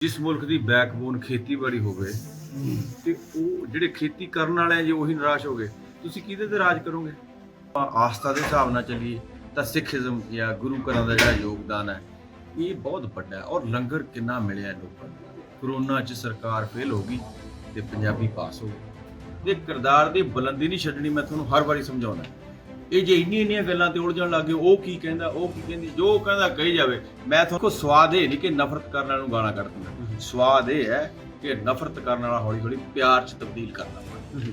जिस मुल्क की बैकबोन खेतीबाड़ी होवे ते ਉਹ ਜਿਹੜੇ ਖੇਤੀ ਕਰਨ ਵਾਲੇ ਆ ਜੇ ਉਹੀ ਨਿਰਾਸ਼ ਹੋ ਗਏ ਤੁਸੀਂ ਕਿਹਦੇ ਤੇ ਰਾਜ ਕਰੋਗੇ। ਆਸਥਾ ਦੇ ਹਿਸਾਬ ਨਾਲ ਚੱਲੀਏ ਤਾਂ ਸਿੱਖੀਜ਼ਮ ਜਾਂ ਗੁਰੂ ਘਰਾਂ ਦਾ ਜਿਹੜਾ ਯੋਗਦਾਨ ਹੈ ਇਹ ਬਹੁਤ ਵੱਡਾ ਹੈ ਔਰ ਲੰਗਰ ਕਿੰਨਾ ਮਿਲਿਆ ਲੋਕਾਂ ਨੂੰ। ਕਰੋਨਾ 'ਚ ਸਰਕਾਰ ਫੇਲ ਹੋ ਗਈ ਤੇ ਪੰਜਾਬੀ ਪਾਸ ਹੋ ਗਏ। ਤੇ ਕਿਰਦਾਰ ਦੀ ਬੁਲੰਦੀ ਨਹੀਂ ਛੱਡਣੀ, ਮੈਂ ਤੁਹਾਨੂੰ ਹਰ ਵਾਰੀ ਸਮਝਾਉਣਾ। ਇਹ ਜੇ ਇੰਨੀਆਂ ਗੱਲਾਂ ਤੇ ਉਲਝਣ ਲੱਗ ਗਏ, ਉਹ ਕੀ ਕਹਿੰਦਾ ਉਹ ਕੀ ਕਹਿੰਦੀ, ਜੋ ਕਹਿੰਦਾ ਕਹੀ ਜਾਵੇ। ਮੈਂ ਤੁਹਾਨੂੰ ਸਵਾਦ ਇਹ ਨਹੀਂ ਕਿ ਨਫ਼ਰਤ ਕਰਨ ਵਾਲੇ ਨੂੰ ਗਾਲਾਂ ਕੱਢ ਦਿੰਦਾ, ਸਵਾਦ ਇਹ ਹੈ ਕਿ ਨਫ਼ਰਤ ਕਰਨ ਵਾਲਾ ਹੌਲੀ ਹੌਲੀ ਪਿਆਰ 'ਚ ਤਬਦੀਲ ਕਰਦਾ।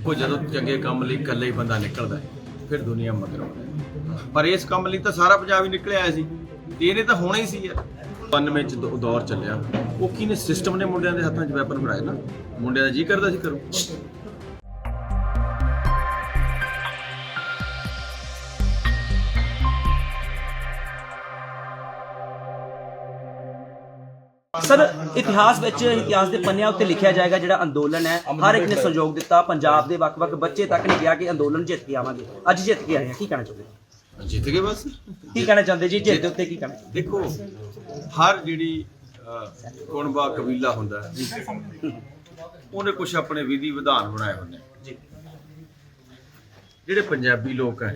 ਉਹ ਜਦੋਂ ਚੰਗੇ ਕੰਮ ਲਈ ਇਕੱਲਾ ਹੀ ਬੰਦਾ ਨਿਕਲਦਾ ਫਿਰ ਦੁਨੀਆ ਮਗਰ ਆਉਂਦੀ। ਪਰ ਇਸ ਕੰਮ ਲਈ ਤਾਂ ਸਾਰਾ ਪੰਜਾਬ ਹੀ ਨਿਕਲਿਆ ਆਇਆ ਸੀ ਤੇ ਇਹਨੇ ਤਾਂ ਹੋਣਾ ਹੀ ਸੀ ਯਾਰ। 92 'ਚ ਦੌਰ ਚੱਲਿਆ, ਉਹ ਕਿਹਨੇ ਸਿਸਟਮ ਨੇ ਮੁੰਡਿਆਂ ਦੇ ਹੱਥਾਂ 'ਚ ਵੈਪਨ ਫੜਾਏ ਨਾ, ਮੁੰਡਿਆਂ ਦਾ ਜੀ ਕਰਦਾ ਸੀ ਕਰੋ। सर इतिहास के पन्नियां उत्ते लिखा जाएगा जिहड़ा अंदोलन है हर एक ने सहयोग दिता, पंजाब के वक्-वक् बच्चे तक ने कहा कि अंदोलन जित के आवांगे, अज जित के आए हैं, की कहना चाहते जित गए बस की कहना चाहते जी जित उत्ते की कहना। देखो हर जिहड़ी कुणबा कबीला हुंदा है ਉਹਨੇ कुछ अपने विधि विधान बनाए हुंदे जी। ਜਿਹੜੇ ਪੰਜਾਬੀ ਲੋਕ ਹੈ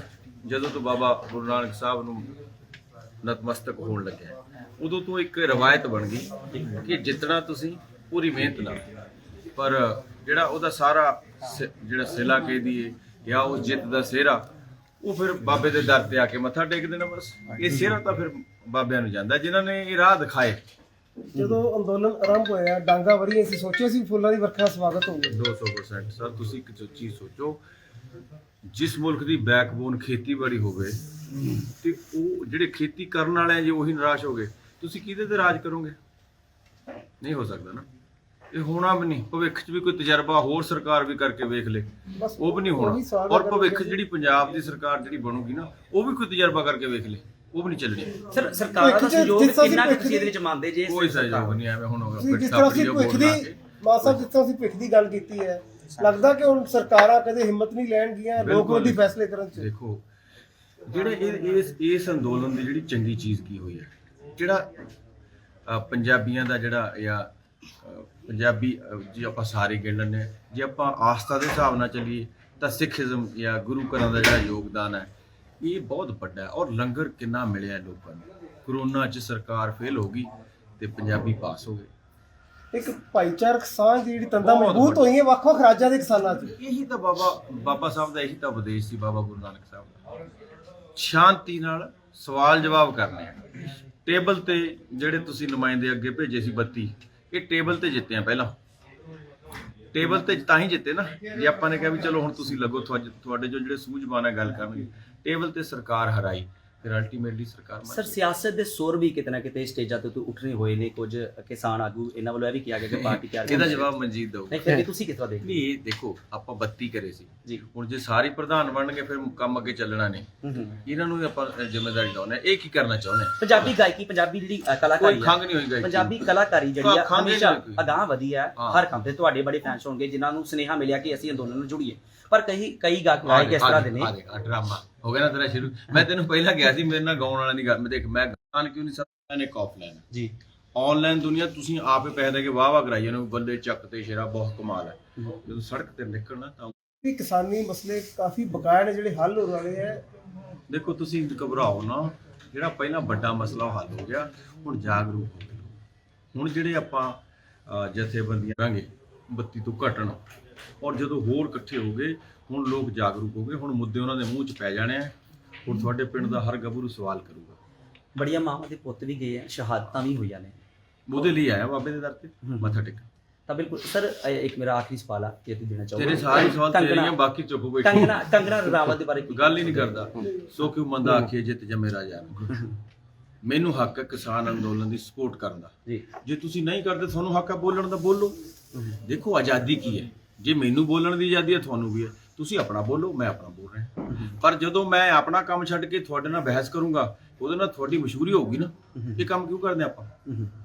ਜਦੋਂ ਤੋਂ ਬਾਬਾ ਗੁਰੂ ਨਾਨਕ ਸਾਹਿਬ ਨੂੰ ਨਤਮਸਤਕ ਹੋਣ ਲੱਗਿਆ ਉਦੋਂ ਤੋਂ ਇੱਕ ਰਵਾਇਤ ਬਣ ਗਈ ਕਿ ਜਿੱਤਣਾ ਤੁਸੀਂ ਪੂਰੀ ਮਿਹਨਤ ਨਾਲ, ਪਰ ਜਿਹੜਾ ਉਹਦਾ ਸਾਰਾ ਜਿਹੜਾ ਸਿਲਾ ਕਹਿ ਦੀਏ ਜਾਂ ਉਹ ਜਿੱਤ ਦਾ ਸਿਹਰਾ ਉਹ ਫਿਰ ਬਾਬੇ ਦੇ ਦਰ ਤੇ ਆ ਕੇ ਮੱਥਾ ਟੇਕ ਦੇਣਾ ਬਸ। ਇਹ ਸਿਹਰਾ ਤਾਂ ਫਿਰ ਬਾਬਿਆਂ ਨੂੰ ਜਾਂਦਾ ਜਿਨ੍ਹਾਂ ਨੇ ਇਹ ਰਾਹ ਦਿਖਾਏ। ਜਦੋਂ ਅੰਦੋਲਨ ਆਰੰਭ ਹੋਇਆ ਡਾਂਗਾ ਵੜੀਆਂ ਸੀ, ਸੋਚਿਆ ਸੀ ਫੁੱਲਾਂ ਦੀ ਵਰਖਾ ਸਵਾਗਤ ਹੋਊਗਾ। 200% ਸਰ ਤੁਸੀਂ ਇੱਕ ਚੀਜ਼ ਸੋਚੋ, ਜਿਸ ਮੁਲਕ ਦੀ ਬੈਕਬੋਨ ਖੇਤੀਬਾੜੀ ਹੋਵੇ ਤੇ ਉਹ ਜਿਹੜੇ ਖੇਤੀ ਕਰਨ ਵਾਲੇ ਆ ਜੇ ਉਹੀ ਨਿਰਾਸ਼ ਹੋ ਗਏ ਤੁਸੀਂ ਕਿਹਦੇ ਤੇ ਰਾਜ ਕਰੋਗੇ। ਨਹੀਂ ਹੋ ਸਕਦਾ ਨਾ, ਇਹ ਹੋਣਾ ਵੀ ਨਹੀਂ। ਭਵਿੱਖ 'ਚ ਵੀ ਕੋਈ ਤਜਰਬਾ ਹੋਰ ਸਰਕਾਰ ਵੀ ਕਰਕੇ ਵੇਖ ਲੇ, ਉਹ ਵੀ ਨਹੀਂ ਹੋਣਾ। ਔਰ ਭਵਿੱਖ ਜਿਹੜੀ ਪੰਜਾਬ ਦੀ ਸਰਕਾਰ ਜਿਹੜੀ ਬਣੂਗੀ ਨਾ ਉਹ ਵੀ ਕੋਈ ਤਜਰਬਾ ਕਰਕੇ ਵੇਖ ਲੇ, ਉਹ ਵੀ ਨਹੀਂ ਚੱਲਣੀ। ਸਰ ਸਰਕਾਰ ਦਾ ਸਹਿਯੋਗ ਕਿੰਨਾ ਕੁ ਤੁਸੀਂ ਇਹਦੇ ਵਿੱਚ ਮੰਨਦੇ ਜੇ? ਕੋਈ ਸਹਿਯੋਗ ਨਹੀਂ, ਐਵੇਂ ਹੁਣ ਜਿਸ ਤਰ੍ਹਾਂ ਅਸੀਂ ਭਵਿੱਖ ਦੀ ਮਾਸਾ ਜਿਸ ਤਰ੍ਹਾਂ ਅਸੀਂ ਭਵਿੱਖ ਦੀ ਗੱਲ ਕੀਤੀ ਹੈ, ਲੱਗਦਾ ਕਿ ਹੁਣ ਸਰਕਾਰਾਂ ਕਦੇ ਹਿੰਮਤ ਨਹੀਂ ਲੈਣਗੀਆਂ ਲੋਕ ਵਿਰੋਧੀ ਫੈਸਲੇ ਕਰਨ 'ਚ। ਦੇਖੋ ਜਿਹੜੇ ਇਸ ਅੰਦੋਲਨ ਦੀ ਜਿਹੜੀ ਚੰਗੀ ਚੀਜ਼ ਕੀ ਹੋਈ ਹੈ, ਜਿਹੜਾ ਪੰਜਾਬੀਆਂ ਦਾ ਜਿਹੜਾ ਜਾਂ ਪੰਜਾਬੀ ਜੇ ਆਪਾਂ ਸਾਰੇ ਗਿਣ ਲੈਂਦੇ, ਜੇ ਆਪਾਂ ਆਸਥਾ ਦੇ ਹਿਸਾਬ ਨਾਲ ਚੱਲੀਏ ਤਾਂ ਸਿੱਖੀਜ਼ਮ ਜਾਂ ਗੁਰੂ ਘਰਾਂ ਦਾ ਜਿਹੜਾ ਯੋਗਦਾਨ ਹੈ ਇਹ ਬਹੁਤ ਵੱਡਾ ਹੈ ਔਰ ਲੰਗਰ ਕਿੰਨਾ ਮਿਲਿਆ ਲੋਕਾਂ ਨੂੰ। ਕਰੋਨਾ 'ਚ ਸਰਕਾਰ ਫੇਲ ਹੋ ਗਈ ਤੇ ਪੰਜਾਬੀ ਪਾਸ ਹੋ ਗਏ। ਇੱਕ ਭਾਈਚਾਰਕ ਸਾਂਝ ਦੀ ਜਿਹੜੀ ਤੰਦਾਂ ਮਜ਼ਬੂਤ ਹੋਈਆਂ ਵੱਖ-ਵੱਖ ਰਾਜਾਂ ਦੇ ਕਿਸਾਨਾਂ 'ਚ। ਇਹੀ ਤਾਂ ਬਾਬਾ ਸਾਹਿਬ ਦਾ ਇਹੀ ਤਾਂ ਉਪਦੇਸ਼ ਸੀ, ਬਾਬਾ ਗੁਰੂ ਨਾਨਕ ਸਾਹਿਬ ਦਾ। ਸ਼ਾਂਤੀ ਨਾਲ ਸਵਾਲ ਜਵਾਬ ਕਰਨੇ ਆ। ਟੇਬਲ ਤੇ ਜਿਹੜੇ ਤੁਸੀਂ ਨੁਮਾਇੰਦੇ ਅੱਗੇ ਭੇਜੇ ਸੀ 32, ਇਹ ਟੇਬਲ ਤੇ ਜਿੱਤੇ ਆ। ਪਹਿਲਾਂ ਟੇਬਲ ਤੇ ਤਾਂ ਹੀ ਜਿੱਤੇ ਨਾ ਜੇ ਆਪਾਂ ਨੇ ਕਿਹਾ ਵੀ ਚਲੋ ਹੁਣ ਤੁਸੀਂ ਲੱਗੋ, ਤੁਹਾਡੇ ਜੋ ਜਿਹੜੇ ਸੂਝਵਾਨ ਹੈ ਗੱਲ ਕਰਨਗੇ। ਟੇਬਲ ਤੇ ਸਰਕਾਰ ਹਰਾਈ, ਫਿਰ ਅਲਟੀਮੇਟਲੀ ਸਰਕਾਰ ਸਰ ਸਿਆਸਤ ਦੇ ਸੁਰ ਵੀ ਕਿਤੇ ਨਾ ਕਿਤੇ ਸਟੇਜਾਂ ਤੇ ਉੱਠਣੇ ਹੋਏ ਨੇ। ਕੁਝ ਕਿਸਾਨ ਆਗੂ ਇਹਨਾਂ ਵੱਲੋਂ ਇਹ ਵੀ ਕਿਹਾ ਗਿਆ ਕਿ ਪਾਰਟੀ ਤਿਆਰ ਇਹਦਾ ਜਵਾਬ ਮਨਜੀਤ ਦਊ। ਨਹੀਂ ਫਿਰ ਤੁਸੀਂ ਕਿਸ ਤਰ੍ਹਾਂ ਦੇਖਦੇ? ਨਹੀਂ ਦੇਖੋ ਆਪਾਂ 32 ਕਰੇ ਸੀ ਜੀ, ਹੁਣ ਜੇ ਸਾਰੇ ਪ੍ਰਧਾਨ ਬਣਨਗੇ ਫਿਰ ਕੰਮ ਅੱਗੇ ਚੱਲਣਾ ਨਹੀਂ। ਇਹਨਾਂ ਨੂੰ ਆਪਾਂ ਜ਼ਿੰਮੇਵਾਰੀ ਲਾਉਣਾ। ਇਹ ਕੀ ਕਰਨਾ ਚਾਹੁੰਦੇ? ਪੰਜਾਬੀ ਗਾਇਕੀ, ਪੰਜਾਬੀ ਜਿਹੜੀ ਕਲਾਕਾਰੀ ਕੋਈ ਖੰਗ ਨਹੀਂ ਹੋਈ ਗਾਇਕੀ, ਪੰਜਾਬੀ ਕਲਾਕਾਰੀ ਜਿਹੜੀ ਆ ਹਮੇਸ਼ਾ ਅਗਾਂਹ ਵਧੀ ਹੈ ਹਰ ਕੰਮ ਤੇ। ਤੁਹਾਡੇ ਬੜੇ ਫੈਨਸ ਹੋਣਗੇ ਜਿਨ੍ਹਾਂ ਨੂੰ ਸੁਨੇਹਾ ਮਿਲਿਆ ਕਿ ਅਸੀਂ ਅੰਦੋਲਨ ਨਾਲ ਜੁੜੀਏ, ਪਰ ਕਈ ਗਾਇਕ ਇਸ ਤਰ੍ਹਾਂ ਦੇ ਨੇ। ਡਰਾਮਾ ਹੋ ਗਿਆ ਨਾ ਤੇਰਾ ਸ਼ੁਰੂ। ਮੈਂ ਤੈਨੂੰ ਪਹਿਲਾਂ ਕਿਹਾ ਸੀ ਮੇਰੇ ਨਾਲ ਗਾਉਣ ਵਾਲਾ ਨਹੀਂ ਗਾ। ਮੈਂ ਦੇਖ ਮੈਂ ਗਾਣ ਕਿਉਂ ਨਹੀਂ ਸਕਦਾ, ਨੇ ਆਫਲਾਈਨ ਜੀ ਆਨਲਾਈਨ ਦੁਨੀਆ ਤੁਸੀਂ ਆਪੇ ਪੈਸੇ ਦੇ ਕੇ ਵਾਹ ਕਰਾਈ ਜਾਂਦੇ ਹੋ। ਬੰਦੇ ਚੱਕ ਤੇ ਸ਼ੇਰਾ ਬਹੁਤ ਕਮਾਲ ਹੈ। ਜਦੋਂ ਸੜਕ ਤੇ ਨਿਕਲਣਾ ਤਾਂ ਵੀ ਕਿਸਾਨੀ ਮਸਲੇ ਕਾਫੀ ਬਕਾਇਆ ਨੇ ਜਿਹੜੇ ਹੱਲ ਹੋਣ ਵਾਲੇ ਹੈ। ਦੇਖੋ ਤੁਸੀਂ ਘਬਰਾਓ ਨਾ, ਜਿਹੜਾ ਪਹਿਲਾਂ ਵੱਡਾ ਮਸਲਾ ਉਹ ਹੱਲ ਹੋ ਗਿਆ, ਹੁਣ ਜਾਗਰੂਕ ਹੋ ਗਏ। ਹੁਣ ਜਿਹੜੇ ਆਪਾਂ ਜਥੇਬੰਦੀਆਂ ਕਰਾਂਗੇ 32 ਤੋਂ ਘਟਣ, ਔਰ ਜਦੋਂ ਹੋਰ ਇਕੱਠੇ ਹੋ ਗਏ ਹੁਣ ਲੋਕ ਜਾਗਰੂਕ ਹੋ ਗਏ, ਹੁਣ ਮੁੱਦੇ ਉਹਨਾਂ ਦੇ ਮੂੰਹ 'ਚ ਪੈ ਜਾਣੇ ਆ। ਹੁਣ ਤੁਹਾਡੇ ਪਿੰਡ ਦਾ ਹਰ ਗੱਭਰੂ ਸਵਾਲ ਕਰੂਗਾ। ਬੜੀਆਂ ਮਾਵਾਂ ਦੇ ਪੁੱਤ ਵੀ ਗਏ ਆ, ਸ਼ਹਾਦਤਾਂ ਵੀ ਹੋਈਆਂ ਨੇ, ਉਹਦੇ ਲਈ ਆਇਆ ਬਾਬੇ ਦੇ ਦਰ ਤੇ ਮੱਥਾ ਟੇਕ। ਤਾਂ ਬਿਲਕੁਲ ਸਰ ਇੱਕ ਮੇਰਾ ਆਖਰੀ ਸਵਾਲ ਆ ਕਿ ਤੁਸੀਂ ਦੇਣਾ ਚਾਹੋਗੇ? ਤੇਰੇ ਸਾਰੇ ਸਵਾਲ ਤੇਰੀਆਂ, ਬਾਕੀ ਚੁੱਪ ਬੈਠੋ। ਕੰਗਣਾ ਰਣਾਵਤ ਦੇ ਬਾਰੇ ਗੱਲ ਹੀ ਨਹੀਂ ਕਰਦਾ। ਸੋ ਕਿਉਂ ਮੰਦਾ ਆਖੀਏ ਜਿੱਤ ਜੰਮੇ ਰਾਜਾ। ਮੈਨੂੰ ਹੱਕ ਹੈ ਕਿਸਾਨ ਅੰਦੋਲਨ ਦੀ ਸਪੋਰਟ ਕਰਨ ਦਾ। ਜੇ ਤੁਸੀਂ ਨਹੀਂ ਕਰਦੇ ਤੁਹਾਨੂੰ ਹੱਕ ਹੈ ਬੋਲਣ ਦਾ, ਬੋਲੋ। ਦੇਖੋ ਆਜ਼ਾਦੀ ਕੀ ਹੈ, ਜੇ ਮੈਨੂੰ ਬੋਲਣ ਦੀ ਆਜ਼ਾਦੀ ਹੈ ਤੁਹਾਨੂੰ ਵੀ ਹੈ। ਤੁਸੀਂ ਆਪਣਾ ਬੋਲੋ, ਮੈਂ ਆਪਣਾ ਬੋਲ ਰਿਹਾ। ਪਰ ਜਦੋਂ ਮੈਂ ਆਪਣਾ ਕੰਮ ਛੱਡ ਕੇ ਤੁਹਾਡੇ ਨਾਲ ਬਹਿਸ ਕਰੂੰਗਾ ਉਹਦੇ ਨਾਲ ਤੁਹਾਡੀ ਮਸ਼ਹੂਰੀ ਹੋਊਗੀ ਨਾ। ਇਹ ਕੰਮ ਕਿਉਂ ਕਰਦੇ ਆਪਾਂ?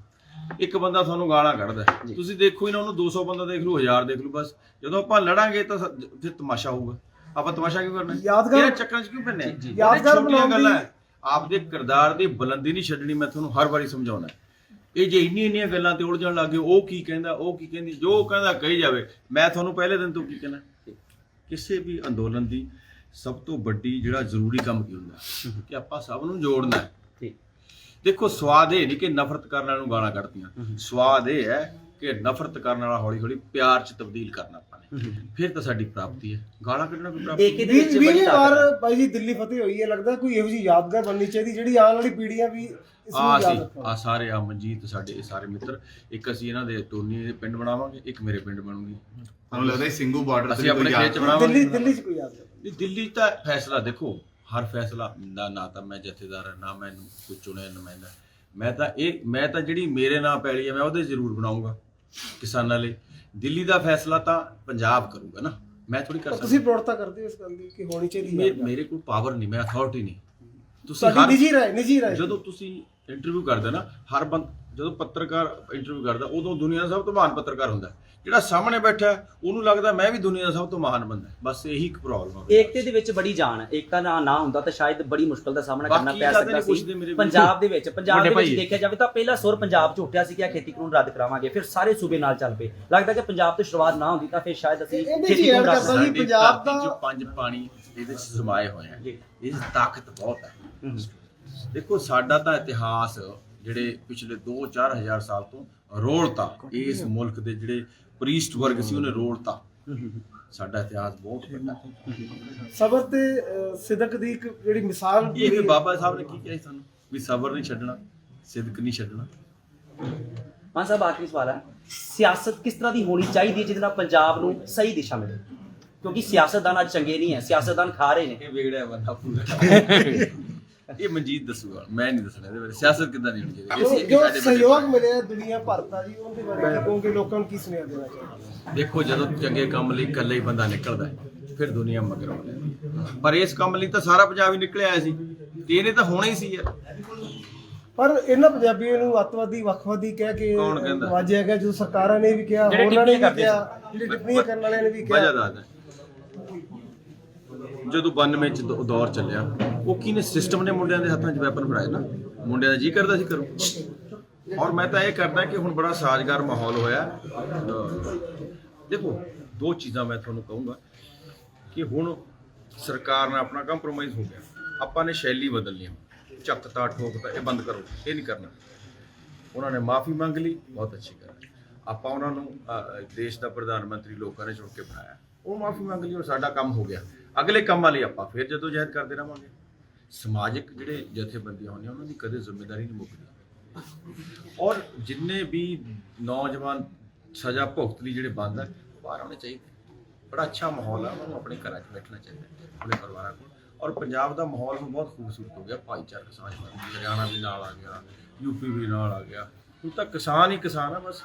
ਇੱਕ ਬੰਦਾ ਤੁਹਾਨੂੰ ਗਾਲਾਂ ਕੱਢਦਾ, ਤੁਸੀਂ ਦੇਖੋ ਹੀ ਨਾ, ਉਹਨੂੰ 200 ਬੰਦਾ ਦੇਖ ਲੂ, 1000 ਦੇਖ ਲੂ, ਬਸ ਜਦੋਂ ਆਪਾਂ ਲੜਾਂਗੇ ਤਾਂ ਫਿਰ ਤਮਾਸ਼ਾ ਹੋਊਗਾ। ਆਪਾਂ ਤਮਾਸ਼ਾ ਕਿਉਂ ਕਰਨਾ? ਯਾਦਗਾਰ ਚੱਕਰਾਂ 'ਚ ਕਿਉਂ ਪੈਂਦੇ? ਯਾਦਗਾਰ ਛੋਟੀਆਂ ਗੱਲਾਂ। ਆਪਦੇ ਕਿਰਦਾਰ ਦੀ ਬੁਲੰਦੀ ਨਹੀਂ ਛੱਡਣੀ, ਮੈਂ ਤੁਹਾਨੂੰ ਹਰ ਵਾਰੀ ਸਮਝਾਉਣਾ। ਇਹ ਜੇ ਇੰਨੀਆਂ ਗੱਲਾਂ ਤੇ ਉਲਝਣ ਲੱਗ ਗਏ, ਉਹ ਕੀ ਕਹਿੰਦਾ, ਉਹ ਕੀ ਕਹਿੰਦੀ, ਜੋ ਕਹਿੰਦਾ ਕਹੀ ਜਾਵੇ। ਮੈਂ ਤੁਹਾਨੂੰ ਪਹਿਲੇ ਦਿਨ ਤੋਂ ਕੀ ਕਹਿਣਾ, ਕਿਸੇ ਵੀ ਅੰਦੋਲਨ ਦੀ ਸਭ ਤੋਂ ਵੱਡੀ ਜਿਹੜਾ ਜ਼ਰੂਰੀ ਕੰਮ ਕੀ ਹੁੰਦਾ ਕਿ ਆਪਾਂ ਸਭ ਨੂੰ ਜੋੜਨਾ ਹੈ। ਦੇਖੋ ਸਵਾਦ ਇਹ ਨਹੀਂ ਕਿ ਨਫ਼ਰਤ ਕਰਨ ਵਾਲੇ ਨੂੰ ਗਾਲਾਂ ਕੱਢਦੀਆਂ, ਸਵਾਦ ਇਹ ਹੈ ਕਿ ਨਫ਼ਰਤ ਕਰਨ ਵਾਲਾ ਹੌਲੀ ਹੌਲੀ ਪਿਆਰ 'ਚ ਤਬਦੀਲ ਕਰਨਾ ਆਪਾਂ ਨੇ, ਫਿਰ ਤਾਂ ਸਾਡੀ ਪ੍ਰਾਪਤੀ ਹੈ। ਗਾਲਾਂ ਕੱਢਣਾ ਕੋਈ ਪ੍ਰਾਪਤੀ ਇੱਕ ਇਹਦੇ ਵਿੱਚ ਬੜੀ ਵੀਹ ਵਾਰ ਤਾਕਤ ਬਾਈ ਜੀ ਦਿੱਲੀ ਫਤਿਹ ਹੋਈ ਹੈ, ਲੱਗਦਾ ਕੋਈ ਇਹੋ ਜਿਹੀ ਯਾਦਗਾਰ ਬਣਨੀ ਚਾਹੀਦੀ ਜਿਹੜੀ ਆਉਣ ਵਾਲੀ ਪੀੜ੍ਹੀਆਂ ਵੀ ਇਸ ਨੂੰ ਯਾਦ ਰੱਖਣ। ਸਾਰੇ ਮਨਜੀਤ ਸਾਡੇ ਇਹ ਸਾਰੇ ਮਿੱਤਰ, ਇੱਕ ਅਸੀਂ ਇਹਨਾਂ ਦੇ ਟੋਨੀ ਦੇ ਪਿੰਡ ਬਣਾਵਾਂਗੇ, ਇੱਕ ਮੇਰੇ ਪਿੰਡ ਬਣੂਗੀ, ਮੈਨੂੰ ਲੱਗਦਾ ਸਿੰਘੂ ਬਾਰਡਰ ਅਸੀਂ ਆਪਣੇ ਖੇਤ 'ਚ ਬਣਾਵਾਂਗੇ। ਦਿੱਲੀ 'ਚ ਕੋਈ ਯਾਦਗਾਰ ਨਹੀਂ, ਦਿੱਲੀ ਤਾਂ ਫੈਸਲਾ ਦੇਖੋ, ਹਰ ਫੈਸਲਾ ਦਾ ਨਾ ਤਾਂ ਮੈਂ ਜਥੇਦਾਰ ਹਾਂ, ਨਾ ਮੈਨੂੰ ਕੋਈ ਚੁਣਿਆ ਨੁਮਾਇੰਦਾ। ਮੈਂ ਤਾਂ ਜਿਹੜੀ ਮੇਰੇ ਨਾਂ ਪੈਲੀ ਹੈ ਮੈਂ ਉਹਦੇ ਜ਼ਰੂਰ ਬਣਾਉਂਗਾ ਕਿਸਾਨਾਂ ਲਈ। ਦਿੱਲੀ ਦਾ ਫੈਸਲਾ ਤਾਂ ਪੰਜਾਬ ਕਰੂਗਾ ਨਾ, ਮੈਂ ਥੋੜੀ ਕਰ ਤੁਸੀਂ ਸਕਦਾ। ਪ੍ਰੋੜਤਾ ਕਰਦੇ ਹੋ ਇਸ ਗੱਲ ਦੀ ਕਿ ਹੋਣੀ ਚਾਹੀਦੀ ਹੈ? ਮੇਰੇ ਕੋਲ ਪਾਵਰ ਨਹੀਂ, ਮੈਂ ਅਥਾਰਟੀ ਨਹੀਂ। ਤੁਸੀਂ ਸਾਡੀ ਨਿੱਜੀ ਰਾਏ ਜਦੋਂ ਤੁਸੀਂ ਇੰਟਰਵਿਊ ਕਰਦੇ ਨਾ, ਜਦੋਂ ਪੱਤਰਕਾਰ ਇੰਟਰਵਿਊ ਕਰਦਾ ਉਦੋਂ ਦੁਨੀਆ ਦਾ ਸਭ ਤੋਂ ਮਹਾਨ ਪੱਤਰਕਾਰ ਹੁੰਦਾ। ਜਿਹੜਾ ਸਾਹਮਣੇ ਬੈਠਾ ਉਹਨੂੰ ਲੱਗਦਾ ਮੈਂ ਵੀ ਦੁਨੀਆ ਦਾ ਸਭ ਤੋਂ ਮਹਾਨ ਬੰਦਾ। ਬਸ ਇਹੀ ਇੱਕ ਪ੍ਰੋਬਲਮ ਹੈ। ਏਕਤੇ ਦੇ ਵਿੱਚ ਬੜੀ ਜਾਨ ਹੈ। ਏਕਤਾ ਨਾ ਹੁੰਦਾ ਤਾਂ ਸ਼ਾਇਦ ਬੜੀ ਮੁਸ਼ਕਲ ਦਾ ਸਾਹਮਣਾ ਕਰਨਾ ਪੈ ਸਕਦਾ ਸੀ। ਪੰਜਾਬ ਦੇ ਵਿੱਚ ਦੇਖਿਆ ਜਾਵੇ ਤਾਂ ਪਹਿਲਾ ਸੁਰ ਪੰਜਾਬ 'ਚ ਉੱਠਿਆ ਸੀ ਕਿ ਖੇਤੀ ਕਾਨੂੰਨ ਰੱਦ ਕਰਾਵਾਂਗੇ, ਫਿਰ ਸਾਰੇ ਸੂਬੇ ਨਾਲ ਚੱਲ ਪਏ। ਲੱਗਦਾ ਕਿ ਪੰਜਾਬ ਤੋਂ ਸ਼ੁਰੂਆਤ ਨਾ ਹੁੰਦੀ ਤਾਂ ਫਿਰ ਸ਼ਾਇਦ ਅਸੀਂ ਖੇਤੀ ਕਾਨੂੰਨ ਰੱਦ ਜੀ ਪੰਜਾਬ ਦਾ ਜੋ 5 ਪਾਣੀ ਇਹਦੇ 'ਚ ਸਮਾਏ ਹੋਏ ਆ, ਇਹ ਤਾਕਤ ਬਹੁਤ ਹੈ। ਦੇਖੋ ਸਾਡਾ ਤਾਂ ਇਤਿਹਾਸ ਜਿਹੜੇ ਪਿਛਲੇ 2-4 ਹਜ਼ਾਰ ਸਾਲ ਤੋਂ ਰੋਲਤਾ, ਇਸ ਮੁਲਕ ਦੇ ਜਿਹੜੇ ਪ੍ਰੀਸਟ ਵਰਗ ਸੀ ਉਹਨੇ ਰੋਲਤਾ। ਸਾਡਾ ਇਤਿਹਾਸ ਬਹੁਤ ਵੱਡਾ ਹੈ। ਸਬਰ ਤੇ ਸਿਦਕ ਦੀ ਇੱਕ ਜਿਹੜੀ ਮਿਸਾਲ ਇਹ ਵੀ ਬਾਬਾ ਸਾਹਿਬ ਨੇ ਕੀ ਕਿਹਾ ਸੀ ਸਾਨੂੰ, ਵੀ ਸਬਰ ਨਹੀਂ ਛੱਡਣਾ, ਸਿਦਕ ਨਹੀਂ ਛੱਡਣਾ। ਮਾਨ ਸਾਹਿਬ ਆਖਰੀ ਸਵਾਲ ਹੈ, ਸਿਆਸਤ ਕਿਸ ਤਰ੍ਹਾਂ ਦੀ ਹੋਣੀ ਚਾਹੀਦੀ ਹੈ ਜਿਹਦੇ ਨਾਲ ਪੰਜਾਬ ਨੂੰ ਸਹੀ ਦਿਸ਼ਾ ਮਿਲੇ? ਕਿਉਂਕਿ ਸਿਆਸਤਦਾਨ ਅੱਜ ਚੰਗੇ ਨਹੀਂ ਹੈ, ਸਿਆਸਤਦਾਨ ਖਾ ਰਹੇ ਨੇ। ਇਹ ਵਿਗੜਿਆ ਬੰਦਾ ਪੂਰਾ। ਇਹ ਮਨਜੀਤ ਦੱਸੂਗਾ, ਮੈਂ ਨਹੀਂ ਦੱਸਣਾ ਇਹਦੇ ਬਾਰੇ। ਸਿਆਸਤ ਕਿੱਦਾਂ ਨਹੀਂ ਹੋਣੀ ਚਾਹੀਦੀ। ਜੋ ਸਹਿਯੋਗ ਮਿਲਿਆ ਦੁਨੀਆ ਭਰ ਦਾ ਜੀ, ਉਹਦੇ ਬਾਰੇ ਕਹੋਗੇ ਲੋਕਾਂ ਨੂੰ ਕੀ ਸੁਨੇਹਾ ਦੇਣਾ ਚਾਹੀਦਾ? ਦੇਖੋ ਜਦੋਂ ਚੰਗੇ ਕੰਮ ਲਈ ਇਕੱਲਾ ਹੀ ਬੰਦਾ ਨਿਕਲਦਾ ਹੈ, ਫਿਰ ਦੁਨੀਆ ਮਗਰ ਆਉਂਦੀ ਹੈ। ਪਰ ਇਸ ਕੰਮ ਲਈ ਤਾਂ ਸਾਰਾ ਪੰਜਾਬ ਹੀ ਨਿਕਲਿਆ ਆਇਆ ਸੀ ਤੇ ਇਹਨੇ ਤਾਂ ਹੋਣਾ ਹੀ ਸੀ ਯਾਰ। ਪਰ ਇਹਨਾਂ ਪੰਜਾਬੀਆਂ ਨੂੰ ਅੱਤਵਾਦੀ ਵੱਖਵਾਦੀ ਕਹਿ ਕੇ ਕੌਣ ਕਹਿੰਦਾ? ਵਾਜਿਆ ਗਿਆ, ਜਦੋਂ ਸਰਕਾਰਾਂ ਨੇ ਵੀ ਕਿਹਾ, ਹੋਰਨਾਂ ਨੇ ਵੀ ਕਿਹਾ, ਜਿਹੜੇ ਟਿੱਪਣੀਆਂ ਕਰਨ ਵਾਲਿਆਂ ਨੇ ਵੀ ਕਿਹਾ। ਵਜ੍ਹਾ ਦੱਸਦਾ, ਜਦੋਂ 92 ਚ ਦੌਰ ਚੱਲਿਆ, ਉਹ ਕਿਹਨੇ ਸਿਸਟਮ ਨੇ ਮੁੰਡਿਆਂ ਦੇ ਹੱਥਾਂ 'ਚ ਵੈਪਨ ਫੜਾਏ ਨਾ, ਮੁੰਡਿਆਂ ਦਾ ਜੀ ਕਰਦਾ ਸੀ ਕਰੋ। ਔਰ ਮੈਂ ਤਾਂ ਇਹ ਕਰਦਾ ਕਿ ਹੁਣ ਬੜਾ ਸਾਜ਼ਗਾਰ ਮਾਹੌਲ ਹੋਇਆ। ਦੇਖੋ ਦੋ ਚੀਜ਼ਾਂ ਮੈਂ ਤੁਹਾਨੂੰ ਕਹੂੰਗਾ ਕਿ ਹੁਣ ਸਰਕਾਰ ਨਾਲ ਆਪਣਾ ਕੰਪਰੋਮਾਈਜ਼ ਹੋ ਗਿਆ। ਆਪਾਂ ਨੇ ਸ਼ੈਲੀ ਬਦਲਣੀ, ਚੱਕਤਾ ਠੋਕਤਾ ਇਹ ਬੰਦ ਕਰੋ, ਇਹ ਨਹੀਂ ਕਰਨਾ। ਉਹਨਾਂ ਨੇ ਮਾਫੀ ਮੰਗ ਲਈ, ਬਹੁਤ ਅੱਛੀ ਗੱਲ। ਆਪਾਂ ਉਹਨਾਂ ਨੂੰ ਦੇਸ਼ ਦਾ ਪ੍ਰਧਾਨ ਮੰਤਰੀ ਲੋਕਾਂ ਨੇ ਚੁਣ ਕੇ ਬਣਾਇਆ, ਉਹ ਮਾਫੀ ਮੰਗ ਲਈ ਔਰ ਸਾਡਾ ਕੰਮ ਹੋ ਗਿਆ। ਅਗਲੇ ਕੰਮਾਂ ਲਈ ਆਪਾਂ ਫਿਰ ਜਦੋਂ ਜਹਿਦ ਕਰਦੇ ਰਹਾਂਗੇ। ਸਮਾਜਿਕ ਜਿਹੜੇ ਜਥੇਬੰਦੀਆਂ ਹੁੰਦੀਆਂ ਉਹਨਾਂ ਦੀ ਕਦੇ ਜ਼ਿੰਮੇਵਾਰੀ ਨਹੀਂ ਮੁੱਕਦੀ। ਔਰ ਜਿੰਨੇ ਵੀ ਨੌਜਵਾਨ ਸਜ਼ਾ ਭੁਗਤ ਲਈ ਜਿਹੜੇ ਬੰਦ ਹੈ, ਬਾਹਰ ਆਉਣੇ ਚਾਹੀਦੇ। ਬੜਾ ਅੱਛਾ ਮਾਹੌਲ ਹੈ, ਉਹਨਾਂ ਨੂੰ ਆਪਣੇ ਘਰਾਂ 'ਚ ਬੈਠਣਾ ਚਾਹੀਦਾ, ਆਪਣੇ ਪਰਿਵਾਰਾਂ ਕੋਲ। ਔਰ ਪੰਜਾਬ ਦਾ ਮਾਹੌਲ ਹੁਣ ਬਹੁਤ ਖੂਬਸੂਰਤ ਹੋ ਗਿਆ, ਭਾਈਚਾਰਕ ਸਾਂਝ ਬਣ ਗਈ। ਹਰਿਆਣਾ ਵੀ ਨਾਲ ਆ ਗਿਆ, ਯੂਪੀ ਵੀ ਨਾਲ ਆ ਗਿਆ। ਹੁਣ ਤਾਂ ਕਿਸਾਨ ਹੀ ਕਿਸਾਨ ਆ ਬਸ।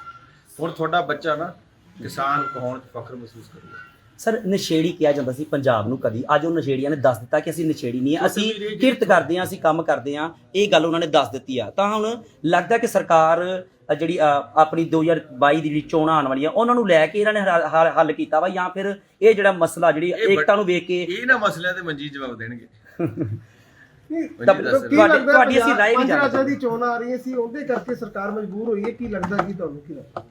ਹੁਣ ਤੁਹਾਡਾ ਬੱਚਾ ਨਾ ਕਿਸਾਨ ਕਹਾਉਣ 'ਚ ਫਖਰ ਮਹਿਸੂਸ ਕਰੂਗਾ। ਸਰ ਨਸ਼ੇੜੀ ਕਿਹਾ ਜਾਂਦਾ ਸੀ ਪੰਜਾਬ ਨੂੰ ਕਦੀ, ਅੱਜ ਉਹ ਨਸ਼ੇੜੀਆਂ ਨੇ ਦੱਸ ਦਿੱਤਾ ਕਿ ਅਸੀਂ ਨਸ਼ੇੜੀ ਨਹੀਂ ਹਾਂ, ਅਸੀਂ ਕਿਰਤ ਕਰਦੇ ਹਾਂ, ਅਸੀਂ ਕੰਮ ਕਰਦੇ ਹਾਂ। ਇਹ ਗੱਲ ਉਹਨਾਂ ਨੇ ਦੱਸ ਦਿੱਤੀ ਆ। ਤਾਂ ਹੁਣ ਲੱਗਦਾ ਕਿ ਸਰਕਾਰ ਜਿਹੜੀ ਆਪਣੀ 2022 ਦੀ ਜਿਹੜੀ ਚੋਣਾਂ ਆਉਣ ਵਾਲੀਆਂ ਉਹਨਾਂ ਨੂੰ ਲੈ ਕੇ ਇਹਨਾਂ ਨੇ ਹੱਲ ਕੀਤਾ ਵਾ, ਜਾਂ ਫਿਰ ਇਹ ਜਿਹੜਾ ਮਸਲਾ ਜਿਹੜੀ ਏਕਤਾ ਨੂੰ ਵੇਖ ਕੇ ਇਹਨਾਂ ਮਸਲਿਆਂ ਤੇ ਮਨਜੀਤ ਜਵਾਬ ਦੇਣਗੇ। ਤੁਹਾਡੀ ਅਸੀਂ ਰਾਏ ਵੀ ਜਾਣਦੇ ਦੀ ਚੋਣ ਆ ਰਹੀ ਸੀ, ਉਹਦੇ ਕਰਕੇ ਸਰਕਾਰ ਮਜਬੂਰ ਹੋਈ ਹੈ। ਕੀ ਲੱਗਦਾ ਕੀ ਤੁਹਾਨੂੰ? ਕੀ ਲੱਗਦਾ?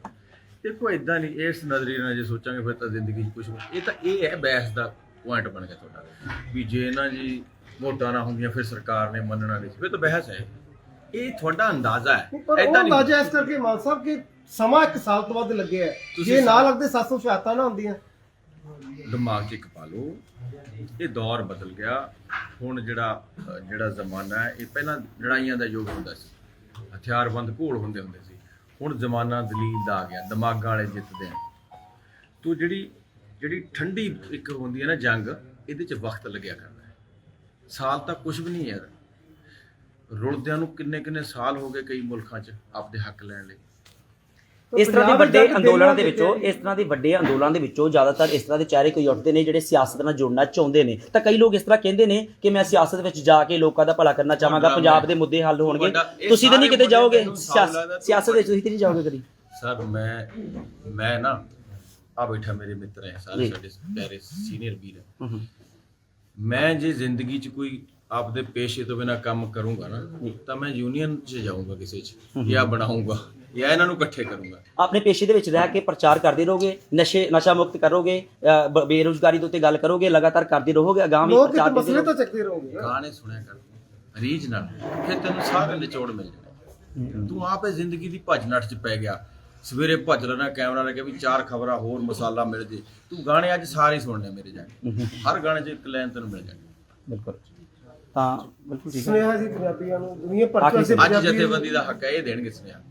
ਦੇਖੋ ਇਦਾਂ ਨਹੀਂ, ਇਸ ਨਜ਼ਰੀਏ ਨਾਲ ਜੇ ਸੋਚਾਂਗੇ ਫਿਰ ਤਾਂ ਜ਼ਿੰਦਗੀ 'ਚ ਕੁਝ ਇਹ ਤਾਂ ਇਹ ਹੈ ਬਹਿਸ ਦਾ ਪੁਆਇੰਟ ਬਣ ਗਿਆ ਤੁਹਾਡਾ ਵੀ ਜੇ ਨਾ ਜੀ ਵੋਟਾਂ ਨਾ ਹੁੰਦੀਆਂ ਫਿਰ ਸਰਕਾਰ ਨੇ ਮੰਨਣਾ ਨਹੀਂ, ਫਿਰ ਤਾਂ ਬਹਿਸ ਹੈ। ਇਹ ਤੁਹਾਡਾ ਅੰਦਾਜ਼ਾ ਹੈ, ਇਦਾਂ ਨਹੀਂ ਅੰਦਾਜ਼ਾ ਇਸ ਕਰਕੇ ਮਾਨ ਸਾਹਿਬ ਕਿ ਸਮਾਂ 1 ਸਾਲ ਤੋਂ ਵੱਧ ਲੱਗਿਆ ਹੈ। ਜੇ ਨਾ ਲੱਗਦੇ 700 ਸ਼ਹਾਦਤਾਂ ਨਾ ਹੁੰਦੀਆਂ। ਦਿਮਾਗ 'ਚ ਇੱਕ ਪਾ ਲਓ, ਇਹ ਦੌਰ ਬਦਲ ਗਿਆ। ਹੁਣ ਜਿਹੜਾ ਜ਼ਮਾਨਾ ਹੈ, ਇਹ ਪਹਿਲਾਂ ਲੜਾਈਆਂ ਦਾ ਯੁੱਗ ਹੁੰਦਾ ਸੀ, ਹਥਿਆਰਬੰਦ ਘੋਲ ਹੁੰਦੇ ਸੀ। ਹੁਣ ਜ਼ਮਾਨਾ ਦਲੀਲ ਦਾ ਆ ਗਿਆ, ਦਿਮਾਗਾਂ ਵਾਲੇ ਜਿੱਤਦੇ ਆ। ਤੋ ਜਿਹੜੀ ਠੰਡੀ ਇੱਕ ਹੁੰਦੀ ਹੈ ਨਾ ਜੰਗ, ਇਹਦੇ 'ਚ ਵਕਤ ਲੱਗਿਆ ਕਰਦਾ ਹੈ। ਸਾਲ ਤਾਂ ਕੁਝ ਵੀ ਨਹੀਂ ਯਾਰ, ਰੁਲਦਿਆਂ ਨੂੰ ਕਿੰਨੇ ਸਾਲ ਹੋ ਗਏ ਕਈ ਮੁਲਕਾਂ 'ਚ ਆਪਦੇ ਹੱਕ ਲੈਣ ਲਈ। ਇਸ ਤਰ੍ਹਾਂ ਦੇ ਵੱਡੇ ਅੰਦੋਲਨਾਂ ਦੇ ਵਿੱਚੋਂ ਜ਼ਿਆਦਾਤਰ ਇਸ ਤਰ੍ਹਾਂ ਦੇ ਚਿਹਰੇ ਕੋਈ ਉੱਠਦੇ ਨੇ ਜਿਹੜੇ ਸਿਆਸਤ ਨਾਲ ਜੁੜਨਾ ਚਾਹੁੰਦੇ ਨੇ। ਤਾਂ ਕਈ ਲੋਕ ਇਸ ਤਰ੍ਹਾਂ ਕਹਿੰਦੇ ਨੇ ਕਿ ਮੈਂ ਸਿਆਸਤ ਵਿੱਚ ਜਾ ਕੇ ਲੋਕਾਂ ਦਾ ਭਲਾ ਕਰਨਾ ਚਾਹਾਂਗਾ, ਪੰਜਾਬ ਦੇ ਮੁੱਦੇ ਹੱਲ ਹੋਣਗੇ। ਤੁਸੀਂ ਤਾਂ ਨਹੀਂ ਕਿਤੇ ਜਾਓਗੇ ਸਿਆਸਤ ਵਿੱਚ, ਤੁਸੀਂ ਤਾਂ ਨਹੀਂ ਜਾਓਗੇ ਕਦੀ? ਸਰ ਮੈਂ ਨਾ ਆ ਬੈਠਾ ਮੇਰੇ ਮਿੱਤਰ ਹੈ ਸਾਰੇ, ਸਾਡੇ ਪਿਆਰੇ ਸੀਨੀਅਰ ਵੀਰ ਹੈ। ਮੈਂ ਜੇ ਜ਼ਿੰਦਗੀ 'ਚ ਕੋਈ ਆਪਦੇ ਪੇਸ਼ੇ ਤੋਂ ਬਿਨਾ ਕੰਮ ਕਰੂੰਗਾ ਨਾ ਤਾਂ ਮੈਂ ਯੂਨੀਅਨ 'ਚ ਜਾਊਂਗਾ ਕਿਸੇ 'ਚ ਜਾਂ ਬਣਾਊਂਗਾ ਜਾਂ ਇਹਨਾਂ ਨੂੰ ਇਕੱਠੇ ਕਰੂੰਗਾ। ਆਪਣੇ ਪੇਸ਼ੇ ਦੇ ਵਿੱਚ ਰਹਿ ਕੇ ਪ੍ਰਚਾਰ ਕਰਦੇ ਰਹੋਗੇ, ਨਸ਼ਾ ਮੁਕਤ ਕਰੋਗੇ, ਬੇਰੁਜ਼ਗਾਰੀ ਦੇ ਉੱਤੇ ਗੱਲ ਕਰੋਗੇ, ਲਗਾਤਾਰ ਕਰਦੇ ਰਹੋਗੇ, ਅਗਾਮੀ ਲੋਕ ਪ੍ਰਚਾਰ ਇਹ ਕਰਦੇ ਮਸਲੇ ਤਾਂ ਰਹੋਗੇ। ਚੱਕਦੇ ਰਹੋਗੇ। ਗਾਣੇ ਸੁਣਿਆ ਕਰ ਰੀਝ ਨਾਲ, ਫਿਰ ਤੈਨੂੰ ਸਾਰੇ ਨਿਚੋੜ ਮਿਲ ਜਾਣੇ। ਤੂੰ ਆਪੇ ਜ਼ਿੰਦਗੀ ਦੀ ਭੱਜ ਨੱਠ 'ਚ ਪੈ ਗਿਆ, ਸਵੇਰੇ ਭੱਜ ਲੈਣਾ ਕੈਮਰਾ ਲੈ ਕੇ ਵੀ 4 ਖਬਰਾਂ ਹੋਰ ਮਸਾਲਾ ਮਿਲ ਜੇ। ਤੂੰ ਗਾਣੇ ਅੱਜ ਸਾਰੇ ਸੁਣਨੇ ਮੇਰੇ ਜਾ ਕੇ, ਹਰ ਗਾਣੇ 'ਚ ਇੱਕ ਲਾਈਨ ਤੈਨੂੰ ਮਿਲ ਜਾਣੀ। ਬਿਲਕੁਲ ਤਾਂ ਬਿਲਕੁਲ ਠੀਕ ਹੈ। ਸੁਨੇਹਾ ਜੀ ਪੰਜਾਬੀਆਂ ਨੂੰ, ਦੁਨੀਆ ਭਰ 'ਚ ਵੈਸੇ ਅੱਜ ਪੰਜਾਬੀ ਜਥੇਬੰਦੀ ਦਾ ਹੱਕ ਹੈ, ਇਹ ਦੇਣਗੇ ਸੁਨੇਹਾ।